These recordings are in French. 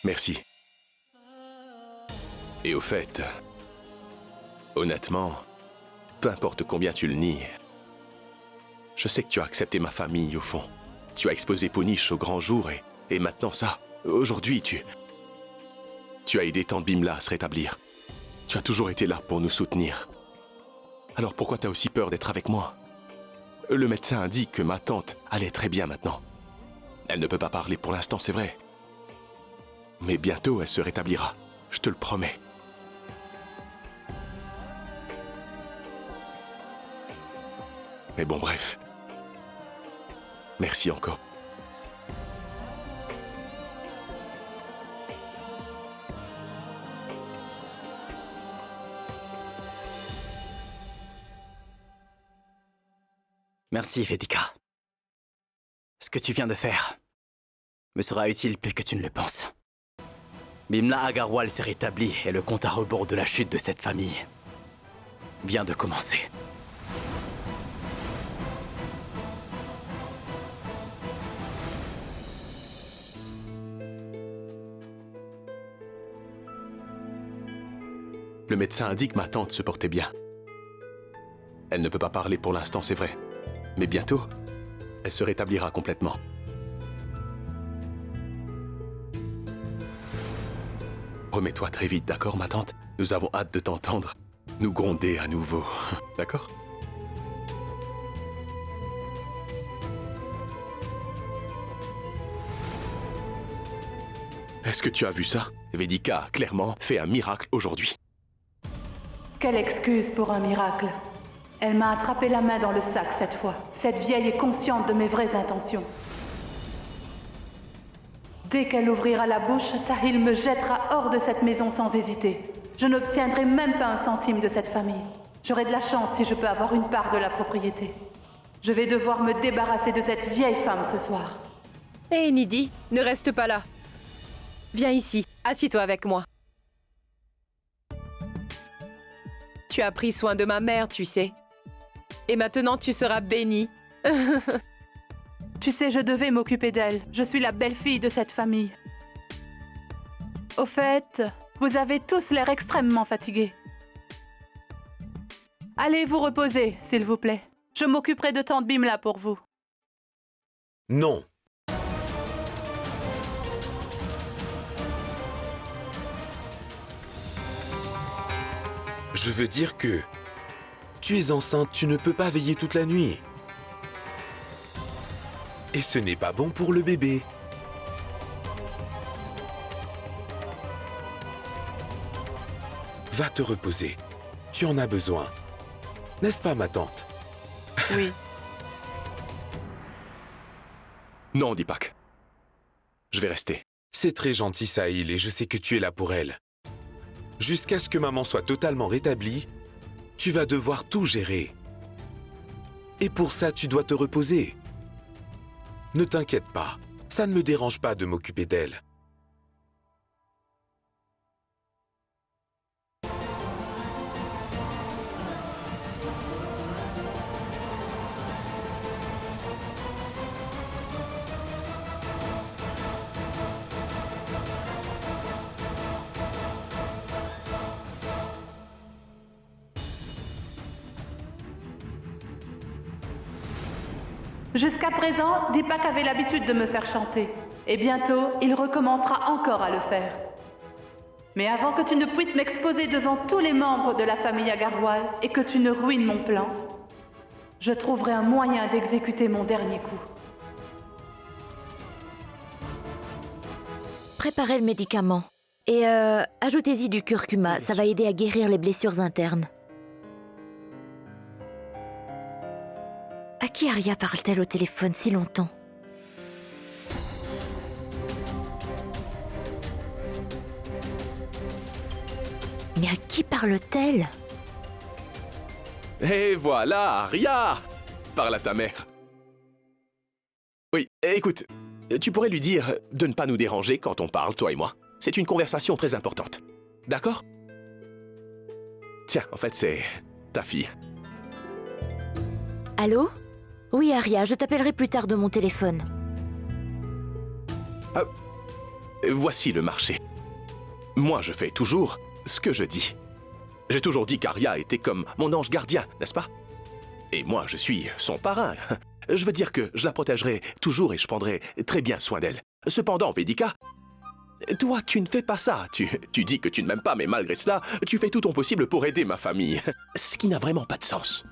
Merci. Et au fait, honnêtement, peu importe combien tu le nies, je sais que tu as accepté ma famille au fond. Tu as exposé Poniche au grand jour et maintenant ça, aujourd'hui tu as aidé tante Bimla à se rétablir. Tu as toujours été là pour nous soutenir. Alors pourquoi t'as aussi peur d'être avec moi? Le médecin indique que ma tante allait très bien maintenant. Elle ne peut pas parler pour l'instant, c'est vrai. Mais bientôt, elle se rétablira. Je te le promets. Mais bon, bref. Merci encore. Merci, Vedika. Ce que tu viens de faire me sera utile plus que tu ne le penses. Bimla Agarwal s'est rétabli et le compte à rebours de la chute de cette famille vient de commencer. Le médecin indique que ma tante se portait bien. Elle ne peut pas parler pour l'instant, c'est vrai. Mais bientôt, elle se rétablira complètement. Remets-toi très vite, d'accord, ma tante? Nous avons hâte de t'entendre nous gronder à nouveau, d'accord? Est-ce que tu as vu ça? Vedika a clairement fait un miracle aujourd'hui. Quelle excuse pour un miracle. Elle m'a attrapé la main dans le sac cette fois. Cette vieille est consciente de mes vraies intentions. Dès qu'elle ouvrira la bouche, Sahil me jettera hors de cette maison sans hésiter. Je n'obtiendrai même pas un centime de cette famille. J'aurai de la chance si je peux avoir une part de la propriété. Je vais devoir me débarrasser de cette vieille femme ce soir. Hé, Nidhi, ne reste pas là. Viens ici, assis-toi avec moi. Tu as pris soin de ma mère, tu sais. Et maintenant, tu seras bénie. Tu sais, je devais m'occuper d'elle. Je suis la belle-fille de cette famille. Au fait, vous avez tous l'air extrêmement fatigués. Allez vous reposer, s'il vous plaît. Je m'occuperai de tante Bimla pour vous. Non. Je veux dire que... Tu es enceinte, tu ne peux pas veiller toute la nuit. Et ce n'est pas bon pour le bébé. Va te reposer. Tu en as besoin. N'est-ce pas, ma tante? Oui. Non, Deepak. Je vais rester. C'est très gentil, Sahil, et je sais que tu es là pour elle. Jusqu'à ce que maman soit totalement rétablie, tu vas devoir tout gérer. Et pour ça, tu dois te reposer. Ne t'inquiète pas, ça ne me dérange pas de m'occuper d'elle. Jusqu'à présent, Deepak avait l'habitude de me faire chanter. Et bientôt, il recommencera encore à le faire. Mais avant que tu ne puisses m'exposer devant tous les membres de la famille Agarwal et que tu ne ruines mon plan, je trouverai un moyen d'exécuter mon dernier coup. Préparez le médicament. Et ajoutez-y du curcuma, ça va aider à guérir les blessures internes. À qui Arya parle-t-elle au téléphone si longtemps? Mais à qui parle-t-elle? Et voilà, Arya! Parle à ta mère. Oui, écoute, tu pourrais lui dire de ne pas nous déranger quand on parle, toi et moi. C'est une conversation très importante. D'accord? Tiens, en fait, c'est ta fille. Allô? Oui, Arya, je t'appellerai plus tard de mon téléphone. Voici le marché. Moi, je fais toujours ce que je dis. J'ai toujours dit qu'Arya était comme mon ange gardien, n'est-ce pas? Et moi, je suis son parrain. Je veux dire que je la protégerai toujours et je prendrai très bien soin d'elle. Cependant, Vedika, toi, tu ne fais pas ça. Tu dis que tu ne m'aimes pas, mais malgré cela, tu fais tout ton possible pour aider ma famille. Ce qui n'a vraiment pas de sens.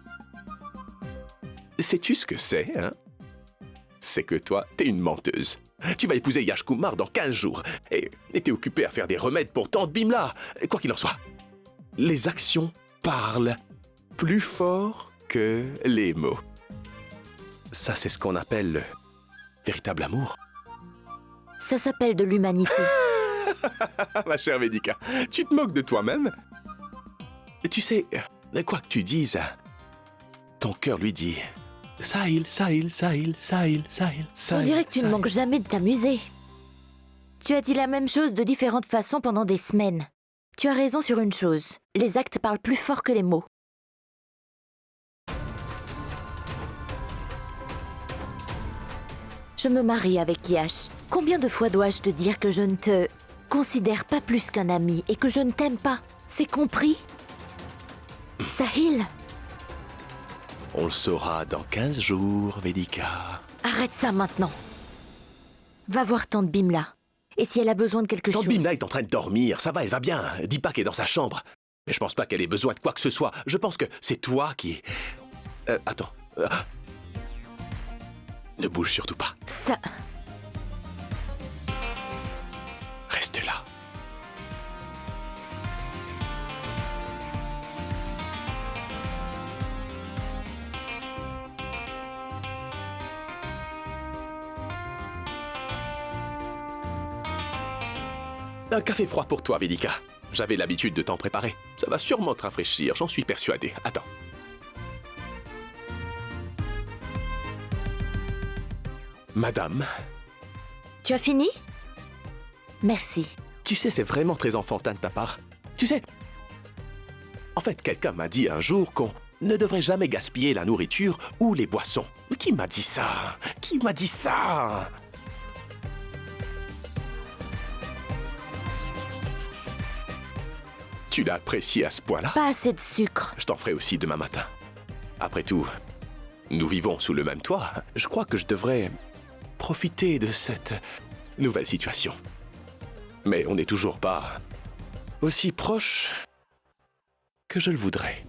Sais-tu ce que c'est, hein? C'est que toi, t'es une menteuse. Tu vas épouser Yash Kumar dans 15 jours. Et t'es occupé à faire des remèdes pour tante Bimla. Quoi qu'il en soit, les actions parlent plus fort que les mots. Ça, c'est ce qu'on appelle le véritable amour. Ça s'appelle de l'humanité. Ma chère Vedika, tu te moques de toi-même? Tu sais, quoi que tu dises, ton cœur lui dit Sahil, Sahil, Sahil, Sahil, Sahil, On Sahil. dirait que tu ne manques jamais de t'amuser. Tu as dit la même chose de différentes façons pendant des semaines. Tu as raison sur une chose. Les actes parlent plus fort que les mots. Je me marie avec Yash. Combien de fois dois-je te dire que je ne te considère pas plus qu'un ami et que je ne t'aime pas? C'est compris? Sahil, On le saura dans 15 jours, Vedika. arrête ça maintenant. Va voir tante Bimla. Et si elle a besoin de quelque Tante chose... Bimla est en train de dormir, ça va, elle va bien. Dis pas qu'elle est dans sa chambre. Mais je pense pas qu'elle ait besoin de quoi que ce soit. Je pense que c'est toi qui... attends. Ne bouge surtout pas. Ça... Reste là. Un café froid pour toi, Vedika. J'avais l'habitude de t'en préparer. Ça va sûrement te rafraîchir, j'en suis persuadé. Attends. Madame, Tu as fini? Merci. tu sais, c'est vraiment très enfantin de ta part. Tu sais, en fait, quelqu'un m'a dit un jour qu'on ne devrait jamais gaspiller la nourriture ou les boissons. Mais qui m'a dit ça? Qui m'a dit ça? Tu l'as apprécié à ce point-là? Pas assez de sucre. Je t'en ferai aussi demain matin. Après tout, nous vivons sous le même toit. Je crois que je devrais profiter de cette nouvelle situation. Mais on n'est toujours pas aussi proche que je le voudrais.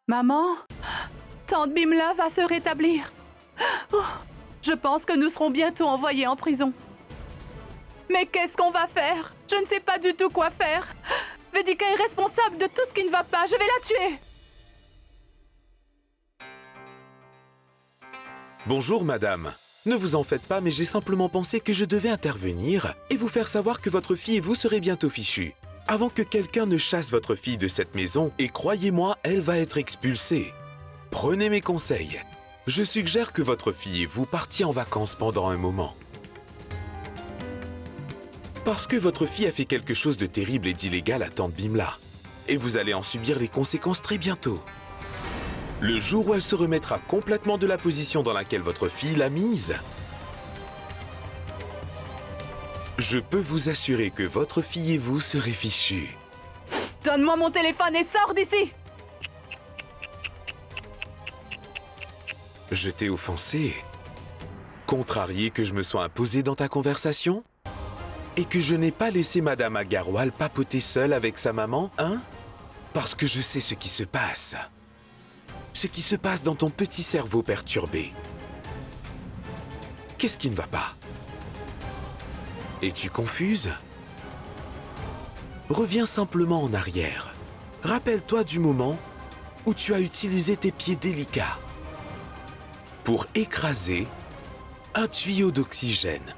Maman, tante Bimla va se rétablir. Oh, je pense que nous serons bientôt envoyés en prison. Mais qu'est-ce qu'on va faire? Je ne sais pas du tout quoi faire. Vedika est responsable de tout ce qui ne va pas. Je vais la tuer. Bonjour, madame. Ne vous en faites pas, mais j'ai simplement pensé que je devais intervenir et vous faire savoir que votre fille et vous serez bientôt fichus. Avant que quelqu'un ne chasse votre fille de cette maison, et croyez-moi, elle va être expulsée. Prenez mes conseils. Je suggère que votre fille et vous partiez en vacances pendant un moment. Parce que votre fille a fait quelque chose de terrible et d'illégal à tante Bimla. Et vous allez en subir les conséquences très bientôt. Le jour où elle se remettra complètement de la position dans laquelle votre fille l'a mise, je peux vous assurer que votre fille et vous serez fichus. Donne-moi mon téléphone et sors d'ici. Je t'ai offensé. Contrarié que je me sois imposé dans ta conversation? Et que je n'ai pas laissé Madame Agarwal papoter seule avec sa maman, hein? Parce que je sais ce qui se passe. Ce qui se passe dans ton petit cerveau perturbé. Qu'est-ce qui ne va pas? Es-tu confuse? Reviens simplement en arrière. Rappelle-toi du moment où tu as utilisé tes pieds délicats pour écraser un tuyau d'oxygène.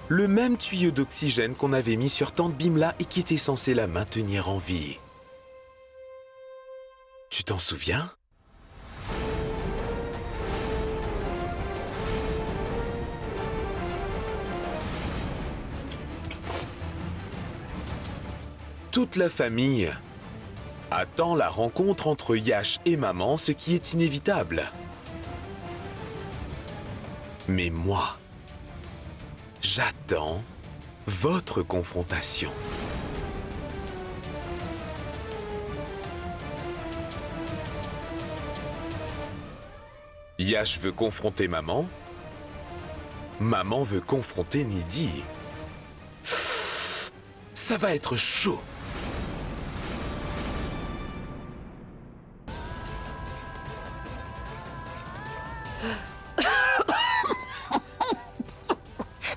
Le même tuyau d'oxygène qu'on avait mis sur Tante Bimla et qui était censé la maintenir en vie. Tu t'en souviens? Toute la famille attend la rencontre entre Yash et maman, ce qui est inévitable. Mais moi, j'attends votre confrontation. Yash veut confronter maman. Maman veut confronter Nidhi. Ça va être chaud.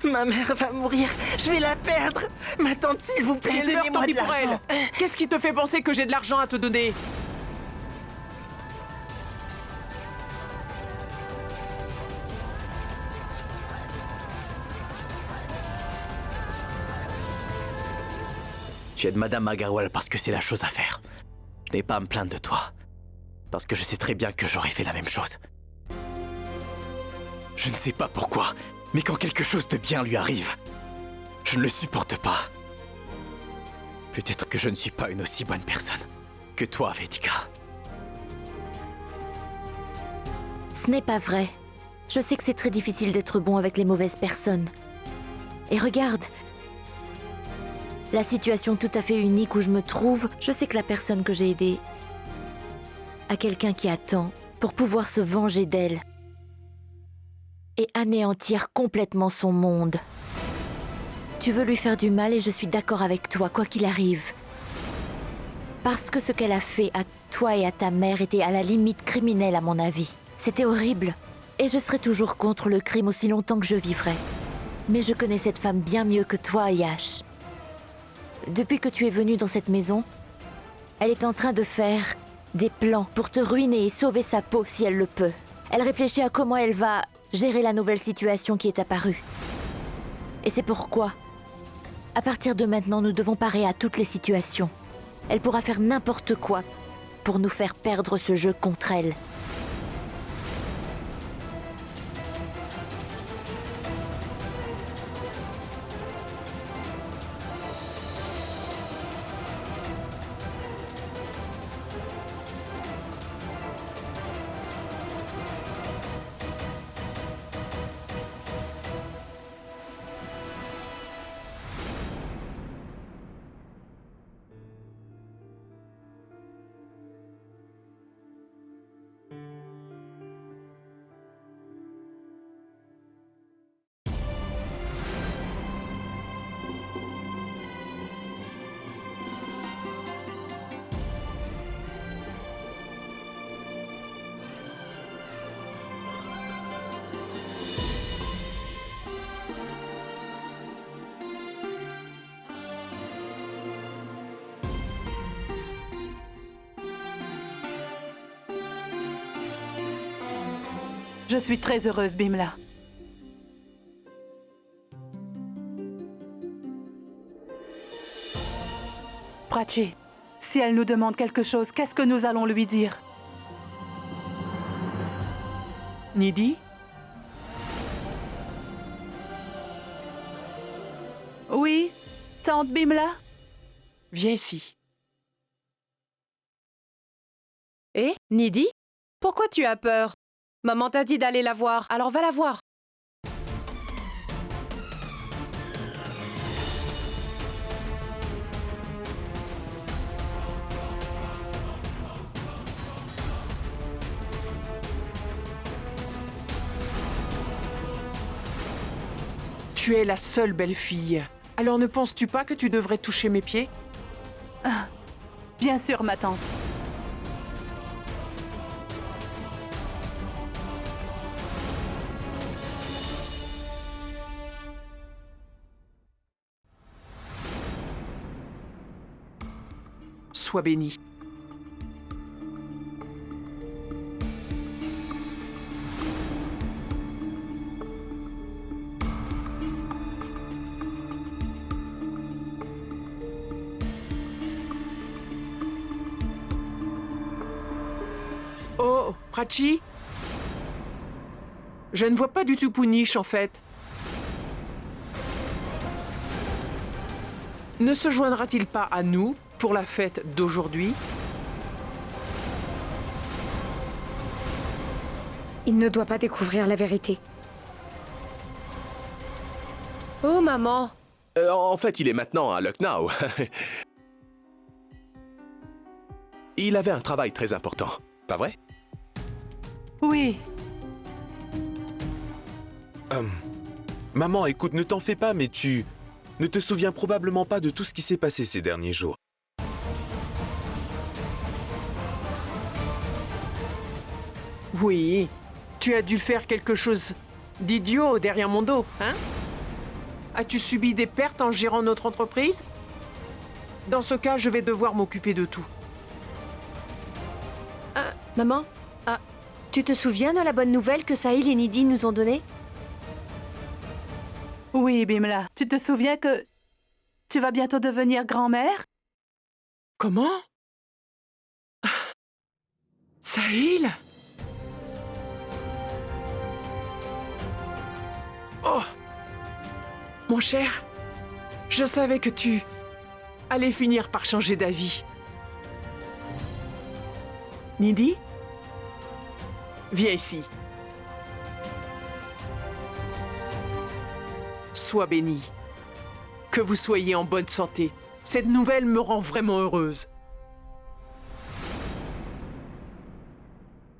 Ma mère va mourir, je vais la perdre. Ma tante, s'il vous plaît, donnez-moi de l'argent. Qu'est-ce qui te fait penser que j'ai de l'argent à te donner? Tu aides Madame Agarwal parce que c'est la chose à faire. Je n'ai pas à me plaindre de toi. Parce que je sais très bien que j'aurais fait la même chose. Je ne sais pas pourquoi, mais quand quelque chose de bien lui arrive, je ne le supporte pas. Peut-être que je ne suis pas une aussi bonne personne que toi, Vedika. Ce n'est pas vrai. Je sais que c'est très difficile d'être bon avec les mauvaises personnes. Et regarde, la situation tout à fait unique où je me trouve, je sais que la personne que j'ai aidée a quelqu'un qui attend pour pouvoir se venger d'elle et anéantir complètement son monde. Tu veux lui faire du mal et je suis d'accord avec toi, quoi qu'il arrive. Parce que ce qu'elle a fait à toi et à ta mère était à la limite criminel à mon avis. C'était horrible. Et je serai toujours contre le crime aussi longtemps que je vivrai. Mais je connais cette femme bien mieux que toi, Yash. Depuis que tu es venu dans cette maison, elle est en train de faire des plans pour te ruiner et sauver sa peau si elle le peut. Elle réfléchit à comment elle va gérer la nouvelle situation qui est apparue. Et c'est pourquoi, à partir de maintenant, nous devons parer à toutes les situations. Elle pourra faire n'importe quoi pour nous faire perdre ce jeu contre elle. Je suis très heureuse, Bimla. Prachi, si elle nous demande quelque chose, qu'est-ce que nous allons lui dire? Nidhi? Oui, tante Bimla? Viens ici. Eh, Nidhi? Pourquoi tu as peur? Maman t'a dit d'aller la voir, alors va la voir. Tu es la seule belle fille. Alors ne penses-tu pas que tu devrais toucher mes pieds? Bien sûr, ma tante. Sois béni. Oh, Prachi? Je ne vois pas du tout Punish, en fait. Ne se joindra-t-il pas à nous pour la fête d'aujourd'hui? Il ne doit pas découvrir la vérité. Oh, maman. En fait, il est maintenant à Lucknow. Il avait un travail très important, pas vrai? Oui. Maman, écoute, ne t'en fais pas, mais tu ne te souviens probablement pas de tout ce qui s'est passé ces derniers jours. Oui, tu as dû faire quelque chose d'idiot derrière mon dos, hein? As-tu subi des pertes en gérant notre entreprise? Dans ce cas, je vais devoir m'occuper de tout. Maman, tu te souviens de la bonne nouvelle que Sahil et Nidhi nous ont donnée? Oui, Bimla. Tu te souviens que tu vas bientôt devenir grand-mère? Comment? Sahil? Oh! Mon cher, je savais que tu allais finir par changer d'avis. Nidhi? Viens ici. Sois béni. Que vous soyez en bonne santé. Cette nouvelle me rend vraiment heureuse.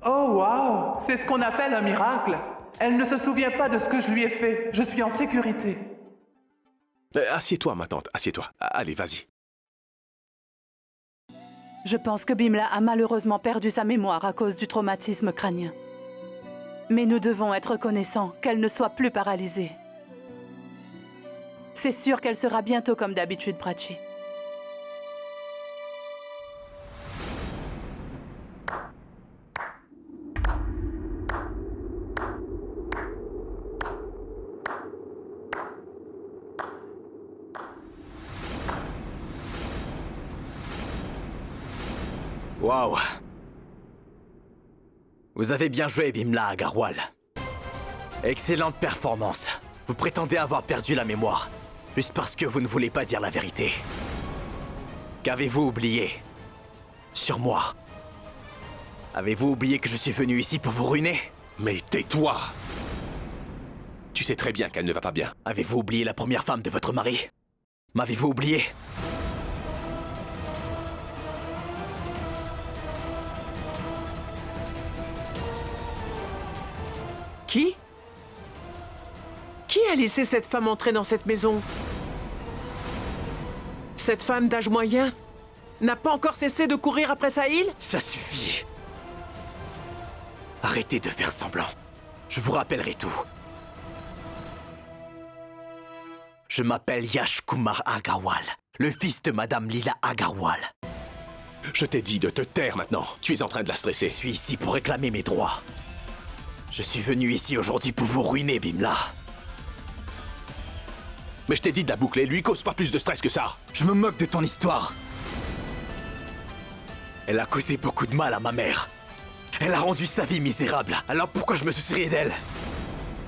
Oh, waouh! C'est ce qu'on appelle un miracle. Elle ne se souvient pas de ce que je lui ai fait. Je suis en sécurité. Assieds-toi, ma tante, assieds-toi. Allez, vas-y. Je pense que Bimla a malheureusement perdu sa mémoire à cause du traumatisme crânien. Mais nous devons être reconnaissants qu'elle ne soit plus paralysée. C'est sûr qu'elle sera bientôt comme d'habitude, Prachi. Waouh! Vous avez bien joué, Bimla Agarwal. Excellente performance. Vous prétendez avoir perdu la mémoire, juste parce que vous ne voulez pas dire la vérité. Qu'avez-vous oublié? Sur moi? Avez-vous oublié que je suis venu ici pour vous ruiner? Mais tais-toi! Tu sais très bien qu'elle ne va pas bien. Avez-vous oublié la première femme de votre mari? M'avez-vous oublié? Qui? Qui a laissé cette femme entrer dans cette maison? Cette femme d'âge moyen n'a pas encore cessé de courir après Sahil? Ça suffit. Arrêtez de faire semblant. Je vous rappellerai tout. Je m'appelle Yash Kumar Agarwal, le fils de Madame Lila Agarwal. Je t'ai dit de te taire maintenant. Tu es en train de la stresser. Je suis ici pour réclamer mes droits. Je suis venu ici aujourd'hui pour vous ruiner, Bimla. Mais je t'ai dit de la boucler. Lui cause pas plus de stress que ça. Je me moque de ton histoire. Elle a causé beaucoup de mal à ma mère. Elle a rendu sa vie misérable. Alors pourquoi je me soucierais d'elle?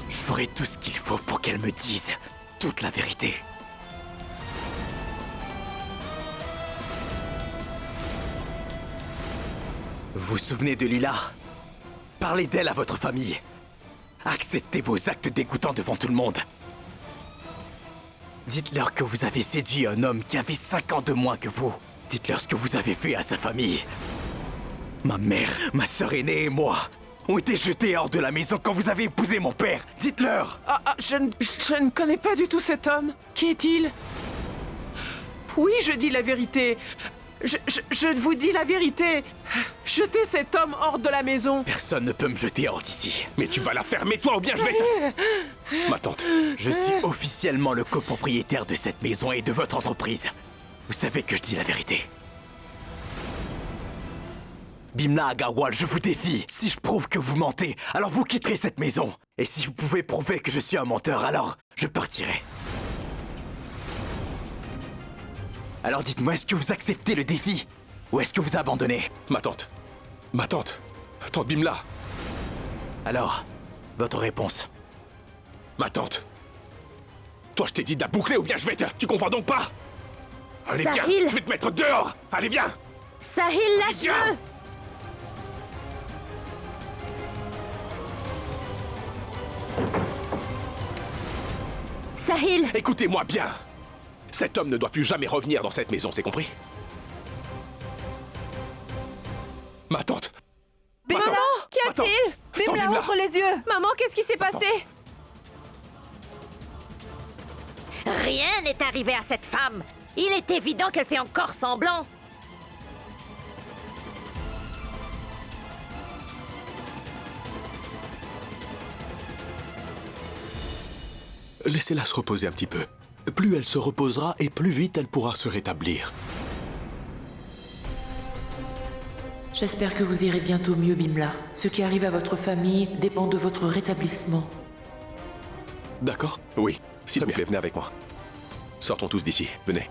Je ferai tout ce qu'il faut pour qu'elle me dise toute la vérité. Vous vous souvenez de Lila? Parlez d'elle à votre famille. Acceptez vos actes dégoûtants devant tout le monde. Dites-leur que vous avez séduit un homme qui avait 5 ans de moins que vous. Dites-leur ce que vous avez fait à sa famille. Ma mère, ma sœur aînée et moi ont été jetés hors de la maison quand vous avez épousé mon père. Dites-leur! Je ne connais pas du tout cet homme. Qui est-il? Oui, je dis la vérité. Je vous dis la vérité. Jetez cet homme hors de la maison. Personne ne peut me jeter hors d'ici. Mais tu vas la fermer, toi, ou bien je vais te... Ma tante. Je suis officiellement le copropriétaire de cette maison et de votre entreprise. Vous savez que je dis la vérité. Bimla Agarwal, je vous défie. Si je prouve que vous mentez, alors vous quitterez cette maison. Et si vous pouvez prouver que je suis un menteur, alors je partirai. Alors dites-moi, est-ce que vous acceptez le défi? Ou est-ce que vous abandonnez? Ma tante. Ma tante. Tante Bimla. Alors, votre réponse? Ma tante. Toi, je t'ai dit de la boucler ou bien je vais te... Tu comprends donc pas? Allez, viens. Sahil. Je vais te mettre dehors. Allez, viens. Sahil, lâche-le! Sahil! Écoutez-moi bien. Cet homme ne doit plus jamais revenir dans cette maison, c'est compris? Ma tante. Mais maman, qu'y a-t-il? Bimla, ouvre les yeux! Maman, qu'est-ce qui s'est passé? Rien n'est arrivé à cette femme. Il est évident qu'elle fait encore semblant. Laissez-la se reposer un petit peu. Plus elle se reposera et plus vite elle pourra se rétablir. J'espère que vous irez bientôt mieux, Bimla. Ce qui arrive à votre famille dépend de votre rétablissement. D'accord? Oui. S'il vous plaît, venez avec moi. Sortons tous d'ici. Venez.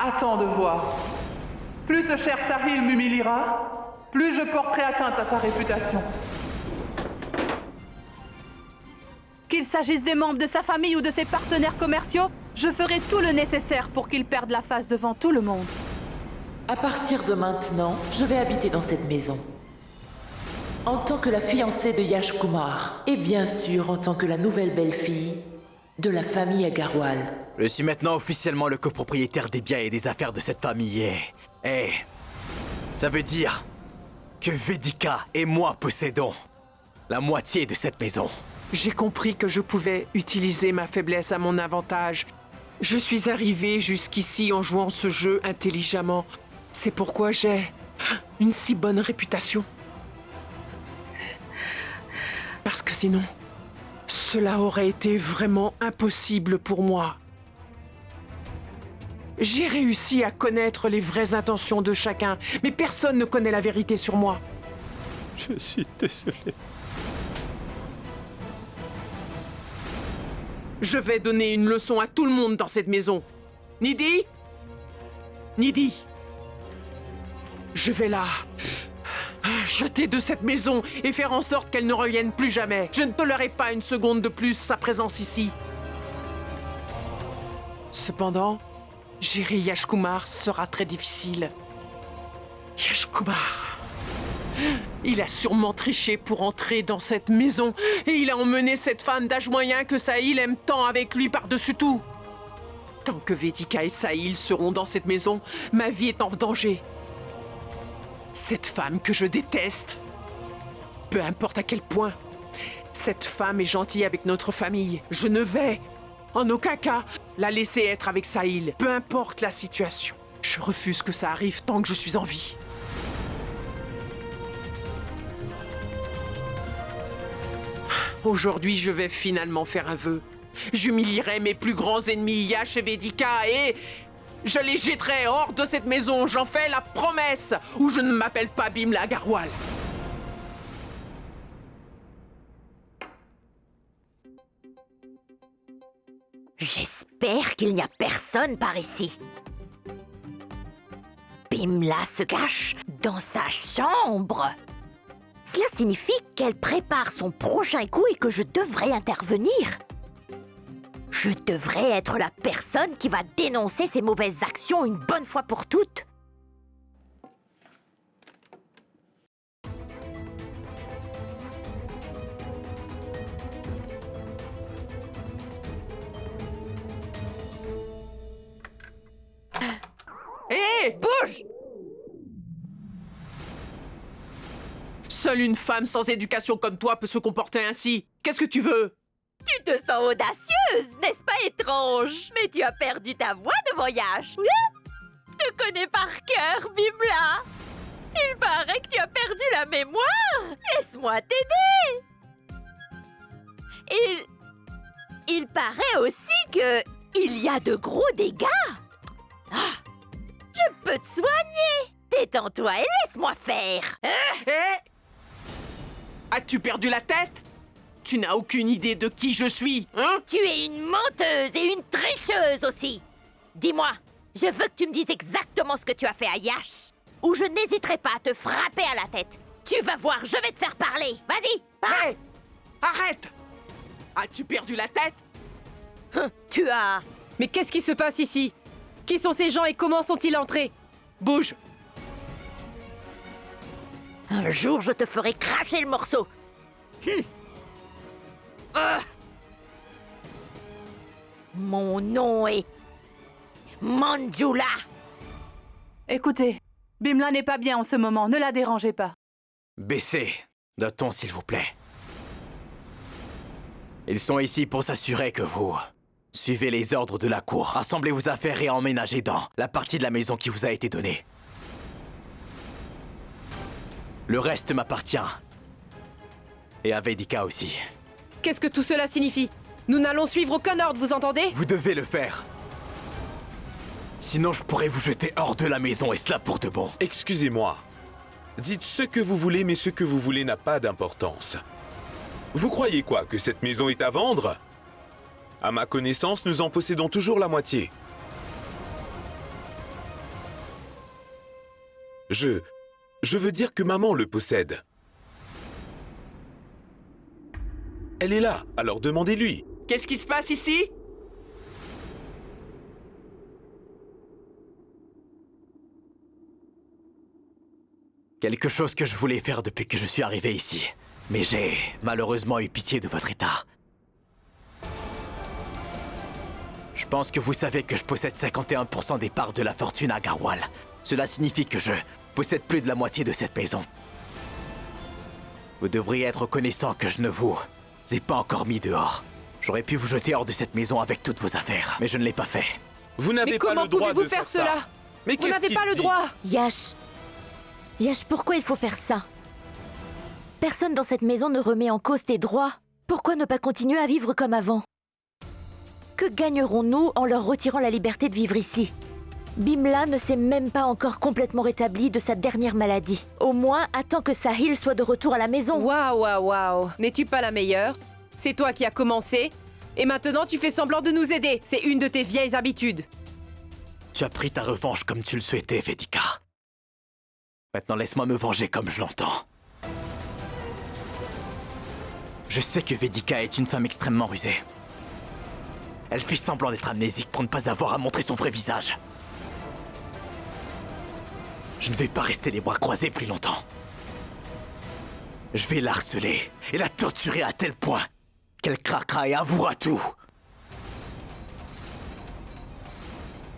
Attends de voir. Plus ce cher Sahil m'humiliera, plus je porterai atteinte à sa réputation. Qu'il s'agisse des membres de sa famille ou de ses partenaires commerciaux, je ferai tout le nécessaire pour qu'il perde la face devant tout le monde. À partir de maintenant, je vais habiter dans cette maison. En tant que la fiancée de Yash Kumar, et bien sûr en tant que la nouvelle belle-fille de la famille Agarwal. Je suis maintenant officiellement le copropriétaire des biens et des affaires de cette famille et ça veut dire que Vedika et moi possédons la moitié de cette maison. J'ai compris que je pouvais utiliser ma faiblesse à mon avantage. Je suis arrivé jusqu'ici en jouant ce jeu intelligemment. C'est pourquoi j'ai une si bonne réputation. Parce que sinon, cela aurait été vraiment impossible pour moi. J'ai réussi à connaître les vraies intentions de chacun, mais personne ne connaît la vérité sur moi. Je suis désolé. Je vais donner une leçon à tout le monde dans cette maison. Nidhi? Nidhi? Je vais la jeter de cette maison et faire en sorte qu'elle ne revienne plus jamais. Je ne tolérerai pas une seconde de plus sa présence ici. Cependant, gérer Yash Kumar sera très difficile. Yash Kumar... Il a sûrement triché pour entrer dans cette maison et il a emmené cette femme d'âge moyen que Sahil aime tant avec lui par-dessus tout. Tant que Vedika et Sahil seront dans cette maison, ma vie est en danger. Cette femme que je déteste, peu importe à quel point, cette femme est gentille avec notre famille. Je ne vais En aucun cas, la laisser être avec Sahil, peu importe la situation. Je refuse que ça arrive tant que je suis en vie. Aujourd'hui, je vais finalement faire un vœu. J'humilierai mes plus grands ennemis, Yash et Vedika, et je les jetterai hors de cette maison. J'en fais la promesse, ou je ne m'appelle pas Bimla Agarwal. J'espère qu'il n'y a personne par ici. Bimla se cache dans sa chambre. Cela signifie qu'elle prépare son prochain coup et que je devrais intervenir. Je devrais être la personne qui va dénoncer ses mauvaises actions une bonne fois pour toutes. Hé! Bouge! Seule une femme sans éducation comme toi peut se comporter ainsi. Qu'est-ce que tu veux? Tu te sens audacieuse, n'est-ce pas étrange? Mais tu as perdu ta voix de voyage. Je te connais par cœur, Bimla. Il paraît que tu as perdu la mémoire. Laisse-moi t'aider. Il paraît aussi que il y a de gros dégâts. Ah, je peux te soigner. Détends-toi et laisse-moi faire. As-tu perdu la tête? Tu n'as aucune idée de qui je suis, hein? Tu es une menteuse et une tricheuse aussi. Dis-moi, je veux que tu me dises exactement ce que tu as fait à Yash, ou je n'hésiterai pas à te frapper à la tête. Tu vas voir, je vais te faire parler. Vas-y, parle. Hé! Arrête! As-tu perdu la tête? Tu as... Mais qu'est-ce qui se passe ici? Qui sont ces gens et comment sont-ils entrés? Bouge! Un jour, je te ferai cracher le morceau. Mon nom est... Manjula. Écoutez, Bimla n'est pas bien en ce moment, ne la dérangez pas. Baissez d'un ton, s'il vous plaît. Ils sont ici pour s'assurer que vous suivez les ordres de la cour. Rassemblez vos affaires et emménagez dans la partie de la maison qui vous a été donnée. Le reste m'appartient. Et à Vedika aussi. Qu'est-ce que tout cela signifie? Nous n'allons suivre aucun ordre, vous entendez? Vous devez le faire. Sinon, je pourrais vous jeter hors de la maison, et cela pour de bon. Excusez-moi. Dites ce que vous voulez, mais ce que vous voulez n'a pas d'importance. Vous croyez quoi, que cette maison est à vendre? À ma connaissance, nous en possédons toujours la moitié. Je veux dire que maman le possède. Elle est là, alors demandez-lui. Qu'est-ce qui se passe ici? Quelque chose que je voulais faire depuis que je suis arrivé ici. Mais j'ai malheureusement eu pitié de votre état. Je pense que vous savez que je possède 51% des parts de la fortune à Agarwal. Cela signifie que je possède plus de la moitié de cette maison. Vous devriez être reconnaissant que je ne vous ai pas encore mis dehors. J'aurais pu vous jeter hors de cette maison avec toutes vos affaires, mais je ne l'ai pas fait. Vous n'avez pas le droit de faire ça. Mais comment pouvez-vous faire cela? Mais vous n'avez pas le droit. Yash, pourquoi il faut faire ça? Personne dans cette maison ne remet en cause tes droits. Pourquoi ne pas continuer à vivre comme avant? Que gagnerons-nous en leur retirant la liberté de vivre ici? Bimla ne s'est même pas encore complètement rétablie de sa dernière maladie. Au moins, attends que Sahil soit de retour à la maison. Waouh. N'es-tu pas la meilleure? C'est toi qui as commencé. Et maintenant, tu fais semblant de nous aider. C'est une de tes vieilles habitudes. Tu as pris ta revanche comme tu le souhaitais, Vedika. Maintenant, laisse-moi me venger comme je l'entends. Je sais que Vedika est une femme extrêmement rusée. Elle fait semblant d'être amnésique pour ne pas avoir à montrer son vrai visage. Je ne vais pas rester les bras croisés plus longtemps. Je vais la harceler et la torturer à tel point qu'elle craquera et avouera tout.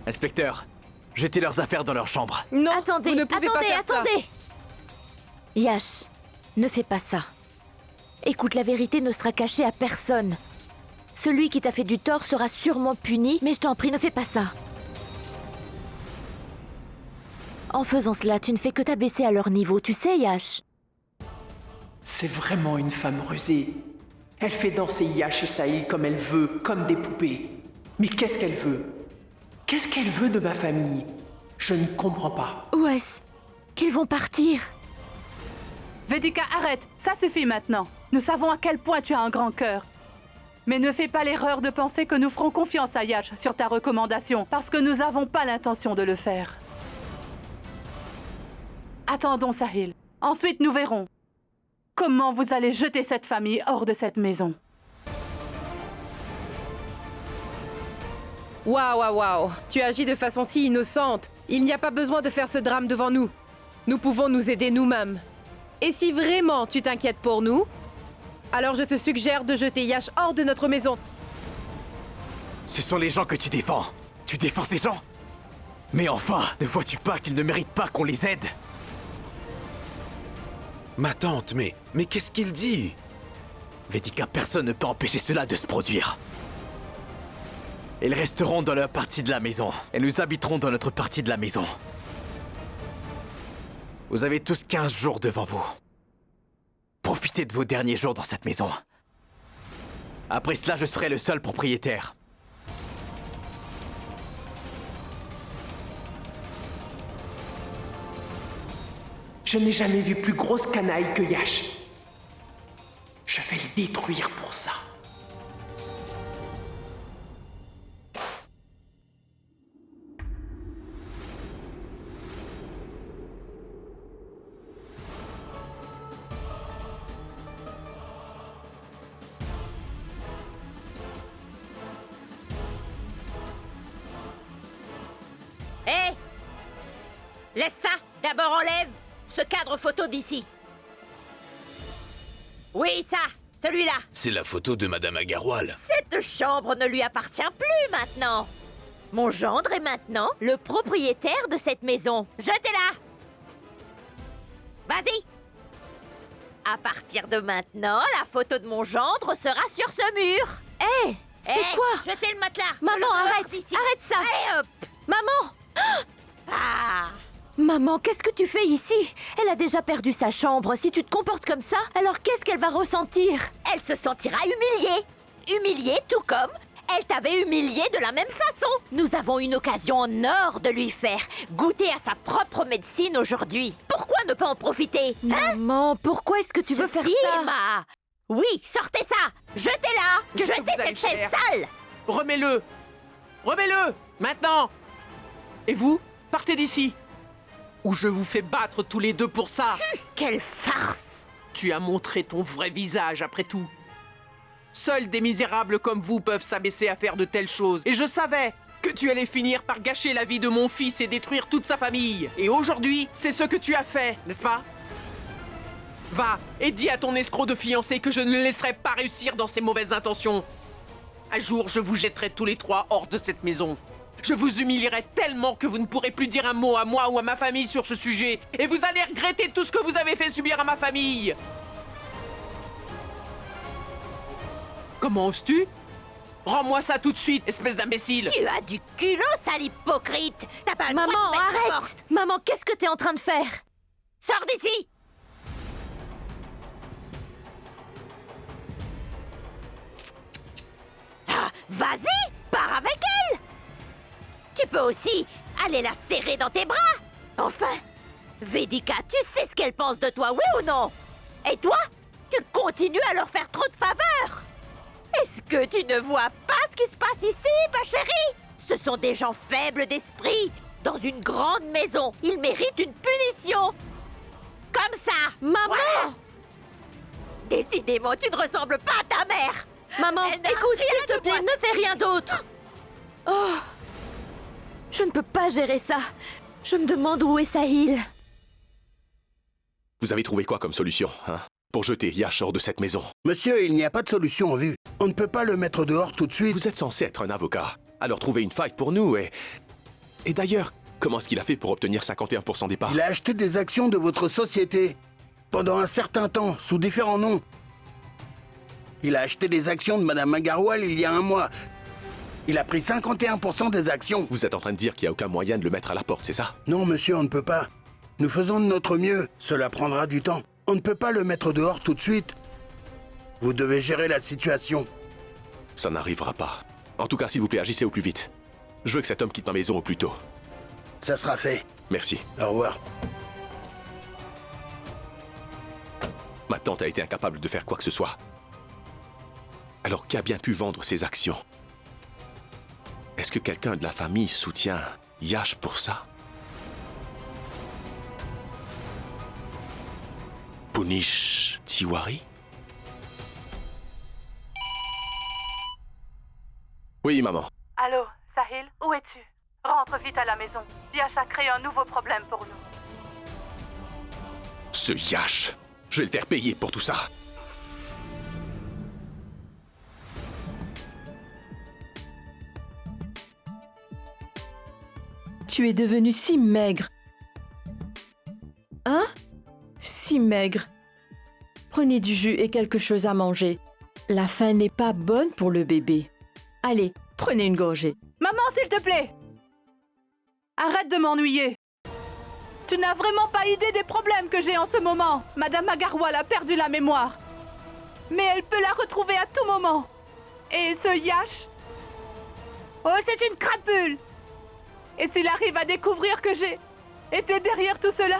Inspecteur, jetez leurs affaires dans leur chambre. Non, attendez, vous ne pouvez pas faire ça. Yash, ne fais pas ça. Écoute, la vérité ne sera cachée à personne. Celui qui t'a fait du tort sera sûrement puni, mais je t'en prie, ne fais pas ça. En faisant cela, tu ne fais que t'abaisser à leur niveau, tu sais, Yash. C'est vraiment une femme rusée. Elle fait danser Yash et Sahil comme elle veut, comme des poupées. Mais qu'est-ce qu'elle veut? Qu'est-ce qu'elle veut de ma famille? Je ne comprends pas. Où est-ce qu'ils vont partir? Vedika, arrête! Ça suffit maintenant. Nous savons à quel point tu as un grand cœur. Mais ne fais pas l'erreur de penser que nous ferons confiance à Yash sur ta recommandation, parce que nous n'avons pas l'intention de le faire. Attendons, Sahil. Ensuite, nous verrons comment vous allez jeter cette famille hors de cette maison. Waouh, waouh, waouh. Tu agis de façon si innocente. Il n'y a pas besoin de faire ce drame devant nous. Nous pouvons nous aider nous-mêmes. Et si vraiment tu t'inquiètes pour nous, alors je te suggère de jeter Yash hors de notre maison. Ce sont les gens que tu défends. Tu défends ces gens? Mais enfin, ne vois-tu pas qu'ils ne méritent pas qu'on les aide? Ma tante, mais qu'est-ce qu'il dit? Vedika, personne ne peut empêcher cela de se produire. Ils resteront dans leur partie de la maison, et nous habiterons dans notre partie de la maison. Vous avez tous 15 jours devant vous. Profitez de vos derniers jours dans cette maison. Après cela, je serai le seul propriétaire. Je n'ai jamais vu plus grosse canaille que Yash. Je vais le détruire pour ça. Hé! Laisse ça! D'abord enlève ce cadre photo d'ici. Oui, ça! Celui-là! C'est la photo de Madame Agarwal. Cette chambre ne lui appartient plus maintenant! Mon gendre est maintenant le propriétaire de cette maison. Jetez-la! Vas-y! À partir de maintenant, la photo de mon gendre sera sur ce mur. Hé! C'est quoi? Jetez le matelas! Maman, arrête! Ici. Arrête ça! Allez, hop! Maman! Ah! Maman, qu'est-ce que tu fais ici? Elle a déjà perdu sa chambre. Si tu te comportes comme ça, alors qu'est-ce qu'elle va ressentir? Elle se sentira humiliée. Humiliée tout comme elle t'avait humiliée de la même façon. Nous avons une occasion en or de lui faire goûter à sa propre médecine aujourd'hui. Pourquoi ne pas en profiter? Maman, pourquoi est-ce que tu veux faire ça? Emma! Oui, sortez ça! Jetez-la! Qu'est-ce que Jetez vous allez cette chaise faire? sale! Remets-le! Remets-le! Maintenant! Et vous, partez d'ici! Ou je vous fais battre tous les deux pour ça! Quelle farce! Tu as montré ton vrai visage, après tout. Seuls des misérables comme vous peuvent s'abaisser à faire de telles choses. Et je savais que tu allais finir par gâcher la vie de mon fils et détruire toute sa famille. Et aujourd'hui, c'est ce que tu as fait, n'est-ce pas? Va et dis à ton escroc de fiancé que je ne le laisserai pas réussir dans ses mauvaises intentions. Un jour, je vous jetterai tous les trois hors de cette maison. Je vous humilierai tellement que vous ne pourrez plus dire un mot à moi ou à ma famille sur ce sujet. Et vous allez regretter tout ce que vous avez fait subir à ma famille. Comment oses-tu? Rends-moi ça tout de suite, espèce d'imbécile! Tu as du culot, sale hypocrite! T'as pas le droit Maman, de mettre la arrête! porte. Maman, qu'est-ce que t'es en train de faire? Sors d'ici! Ah, vas-y, pars avec elle! Tu peux aussi aller la serrer dans tes bras! Enfin, Vedika, tu sais ce qu'elle pense de toi, oui ou non? Et toi, tu continues à leur faire trop de faveurs! Est-ce que tu ne vois pas ce qui se passe ici, ma chérie? Ce sont des gens faibles d'esprit, dans une grande maison. Ils méritent une punition! Comme ça! Maman! Voilà. Décidément, tu ne ressembles pas à ta mère! Maman, Elle n'a écoute, rien s'il te de plaît, moi. ne fais rien d'autre! Oh! Je ne peux pas gérer ça. Je me demande où est Sahil. Vous avez trouvé quoi comme solution, hein? Pour jeter Yash hors de cette maison? Monsieur, il n'y a pas de solution en vue. On ne peut pas le mettre dehors tout de suite. Vous êtes censé être un avocat. Alors trouvez une faille pour nous et... Et d'ailleurs, comment est-ce qu'il a fait pour obtenir 51% des parts? Il a acheté des actions de votre société. Pendant un certain temps, sous différents noms. Il a acheté des actions de Madame Agarwal il y a un mois. Il a pris 51% des actions. Vous êtes en train de dire qu'il n'y a aucun moyen de le mettre à la porte, c'est ça? Non, monsieur, on ne peut pas. Nous faisons de notre mieux. Cela prendra du temps. On ne peut pas le mettre dehors tout de suite. Vous devez gérer la situation. Ça n'arrivera pas. En tout cas, s'il vous plaît, agissez au plus vite. Je veux que cet homme quitte ma maison au plus tôt. Ça sera fait. Merci. Au revoir. Ma tante a été incapable de faire quoi que ce soit. Alors qui a bien pu vendre ses actions? Est-ce que quelqu'un de la famille soutient Yash pour ça? Punish Tiwari? Oui, maman. Allô, Sahil, où es-tu? Rentre vite à la maison. Yash a créé un nouveau problème pour nous. Ce Yash, je vais le faire payer pour tout ça. Tu es devenu si maigre. Hein? Si maigre. Prenez du jus et quelque chose à manger. La faim n'est pas bonne pour le bébé. Allez, prenez une gorgée. Maman, s'il te plaît! Arrête de m'ennuyer. Tu n'as vraiment pas idée des problèmes que j'ai en ce moment. Madame Agarwal a perdu la mémoire. Mais elle peut la retrouver à tout moment. Et ce Yash... Oh, c'est une crapule! Et s'il arrive à découvrir que j'ai été derrière tout cela?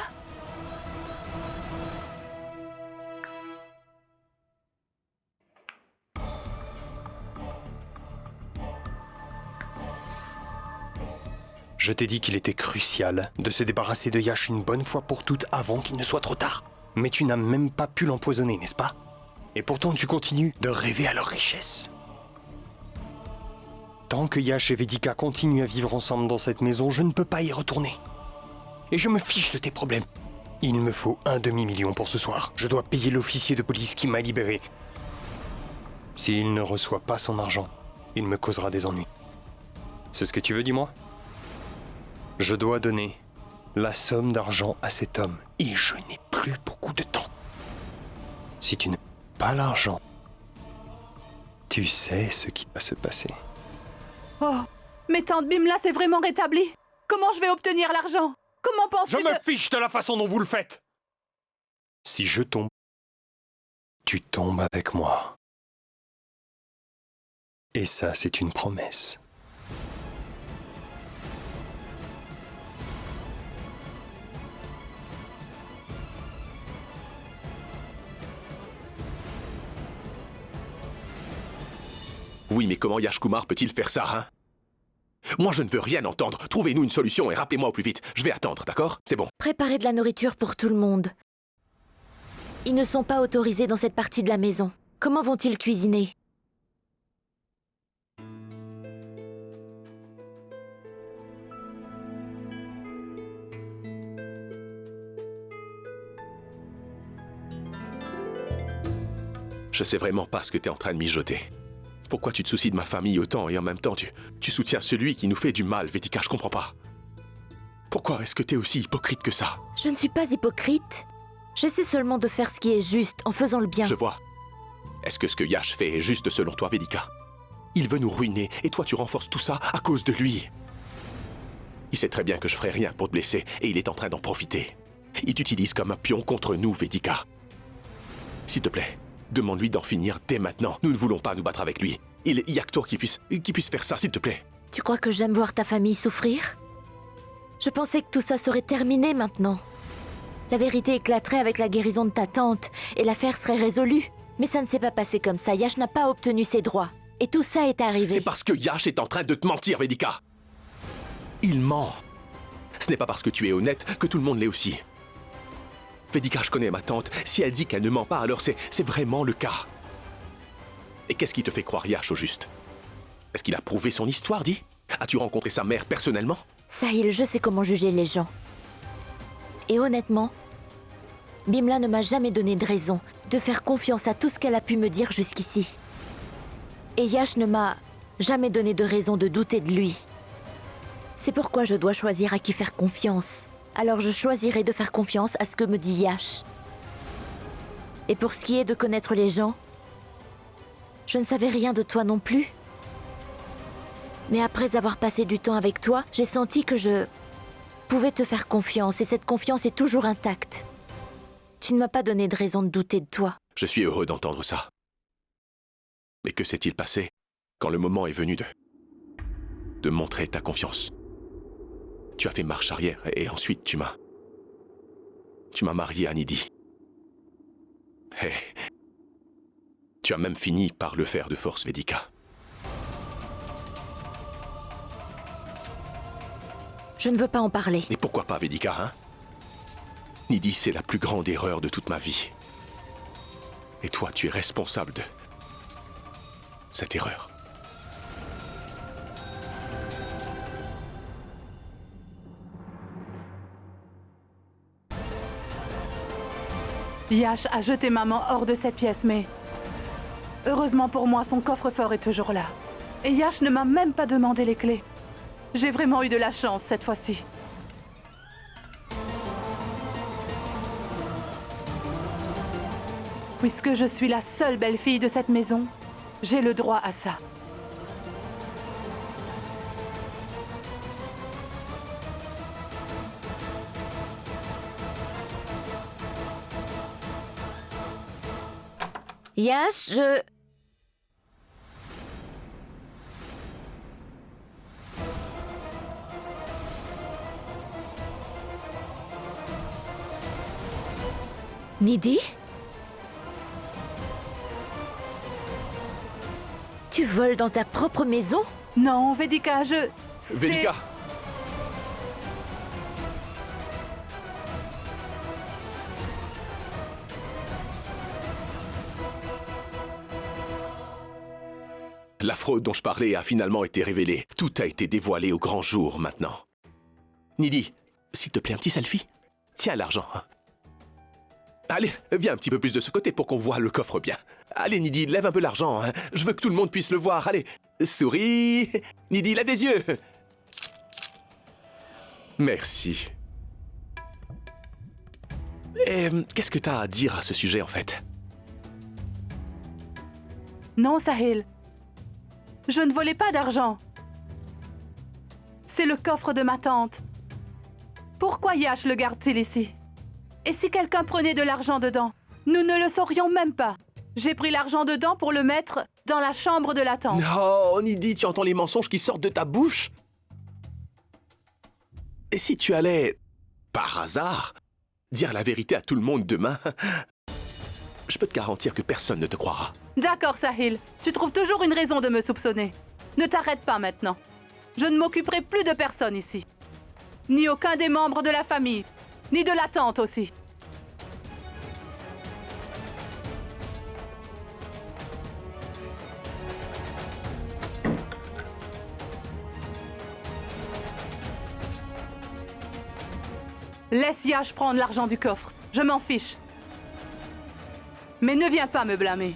Je t'ai dit qu'il était crucial de se débarrasser de Yash une bonne fois pour toutes avant qu'il ne soit trop tard. Mais tu n'as même pas pu l'empoisonner, n'est-ce pas? Et pourtant tu continues de rêver à leur richesse. Tant que Yash et Vedika continuent à vivre ensemble dans cette maison, je ne peux pas y retourner. Et je me fiche de tes problèmes. Il me faut 1 demi-million pour ce soir. Je dois payer l'officier de police qui m'a libéré. S'il ne reçoit pas son argent, il me causera des ennuis. C'est ce que tu veux, dis-moi? Je dois donner la somme d'argent à cet homme et je n'ai plus beaucoup de temps. Si tu n'as pas l'argent, tu sais ce qui va se passer. Oh, mais tante Bimla s'est vraiment rétablie. Comment je vais obtenir l'argent? Comment penses-tu Je me fiche de la façon dont vous le faites. Si je tombe, tu tombes avec moi. Et ça, c'est une promesse. Oui, mais comment Yash Kumar peut-il faire ça, hein? Moi, je ne veux rien entendre. Trouvez-nous une solution et rappelez-moi au plus vite. Je vais attendre, d'accord? C'est bon. Préparez de la nourriture pour tout le monde. Ils ne sont pas autorisés dans cette partie de la maison. Comment vont-ils cuisiner? Je sais vraiment pas ce que t'es en train de mijoter. Pourquoi tu te soucies de ma famille autant et en même temps tu soutiens celui qui nous fait du mal, Vedika? Je comprends pas. Pourquoi est-ce que t'es aussi hypocrite que ça? Je ne suis pas hypocrite. J'essaie seulement de faire ce qui est juste, en faisant le bien. Je vois. Est-ce que ce que Yash fait est juste selon toi, Vedika? Il veut nous ruiner et toi tu renforces tout ça à cause de lui. Il sait très bien que je ferai rien pour te blesser et il est en train d'en profiter. Il t'utilise comme un pion contre nous, Vedika. S'il te plaît, demande-lui d'en finir dès maintenant. Nous ne voulons pas nous battre avec lui. Il y a que toi qui puisse faire ça, s'il te plaît. Tu crois que j'aime voir ta famille souffrir? Je pensais que tout ça serait terminé maintenant. La vérité éclaterait avec la guérison de ta tante et l'affaire serait résolue. Mais ça ne s'est pas passé comme ça. Yash n'a pas obtenu ses droits. Et tout ça est arrivé. C'est parce que Yash est en train de te mentir, Vedika. Il ment. Ce n'est pas parce que tu es honnête que tout le monde l'est aussi. Vedika, je connais ma tante. Si elle dit qu'elle ne ment pas, alors c'est vraiment le cas. Et qu'est-ce qui te fait croire Yash au juste? Est-ce qu'il a prouvé son histoire, dis? As-tu rencontré sa mère personnellement? Sahil, je sais comment juger les gens. Et honnêtement, Bimla ne m'a jamais donné de raison de faire confiance à tout ce qu'elle a pu me dire jusqu'ici. Et Yash ne m'a jamais donné de raison de douter de lui. C'est pourquoi je dois choisir à qui faire confiance. Alors je choisirai de faire confiance à ce que me dit Yash. Et pour ce qui est de connaître les gens, Je ne savais rien de toi non plus. Mais après avoir passé du temps avec toi, j'ai senti que je pouvais te faire confiance et cette confiance est toujours intacte. Tu ne m'as pas donné de raison de douter de toi. Je suis heureux d'entendre ça. Mais que s'est-il passé quand le moment est venu de montrer ta confiance? Tu as fait marche arrière et ensuite tu m'as marié à Nidhi. Et tu as même fini par le faire de force, Vedika. Je ne veux pas en parler. Et pourquoi pas, Vedika, hein? Nidhi, c'est la plus grande erreur de toute ma vie. Et toi, tu es responsable de cette erreur. Yash a jeté maman hors de cette pièce, mais... heureusement pour moi, son coffre-fort est toujours là. Et Yash ne m'a même pas demandé les clés. J'ai vraiment eu de la chance cette fois-ci. Puisque je suis la seule belle-fille de cette maison, j'ai le droit à ça. Yash, je... Nidhi? Tu voles dans ta propre maison? Non, Vedika, Vedika! La fraude dont je parlais a finalement été révélée. Tout a été dévoilé au grand jour maintenant. Nidhi, s'il te plaît, un petit selfie? Tiens l'argent. Allez, viens un petit peu plus de ce côté pour qu'on voit le coffre bien. Allez, Nidhi, lève un peu l'argent. Hein. Je veux que tout le monde puisse le voir. Allez, souris. Nidhi, lève les yeux. Merci. Et qu'est-ce que t'as à dire à ce sujet, en fait? Non, Sahil. Je ne volais pas d'argent. C'est le coffre de ma tante. Pourquoi Yash le garde-t-il ici? Et si quelqu'un prenait de l'argent dedans? Nous ne le saurions même pas. J'ai pris l'argent dedans pour le mettre dans la chambre de la tante. Non, Nidhi, tu entends les mensonges qui sortent de ta bouche? Et si tu allais, par hasard, dire la vérité à tout le monde demain, je peux te garantir que personne ne te croira. D'accord, Sahil. Tu trouves toujours une raison de me soupçonner. Ne t'arrête pas maintenant. Je ne m'occuperai plus de personne ici. Ni aucun des membres de la famille, ni de la tante aussi. Laisse Yash prendre l'argent du coffre. Je m'en fiche. Mais ne viens pas me blâmer.